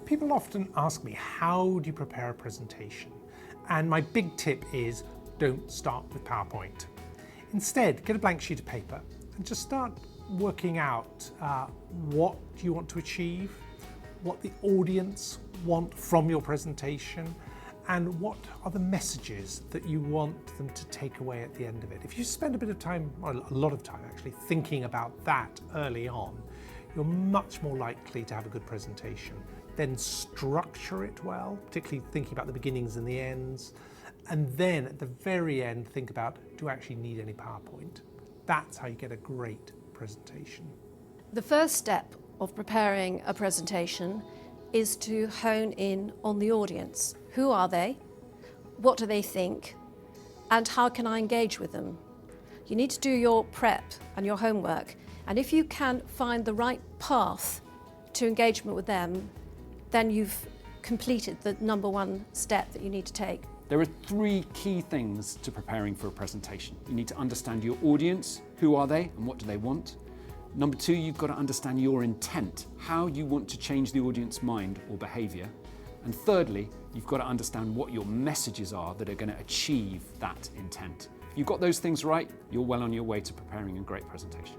People often ask me, how do you prepare a presentation? And my big tip is, don't start with PowerPoint. Instead, get a blank sheet of paper and just start working out what you want to achieve, what the audience want from your presentation, and what are the messages that you want them to take away at the end of it. If you spend a bit of time, or a lot of time actually, thinking about that early on, you're much more likely to have a good presentation. Then structure it well, particularly thinking about the beginnings and the ends. And then at the very end, think about, do I actually need any PowerPoint? That's how you get a great presentation. The first step of preparing a presentation is to hone in on the audience. Who are they? What do they think? And how can I engage with them? You need to do your prep and your homework. And if you can find the right path to engagement with them, then you've completed the number one step that you need to take. There are three key things to preparing for a presentation. You need to understand your audience, who are they and what do they want. Number two, you've got to understand your intent, how you want to change the audience mind or behaviour. And thirdly, you've got to understand what your messages are that are going to achieve that intent. If you've got those things right, you're well on your way to preparing a great presentation.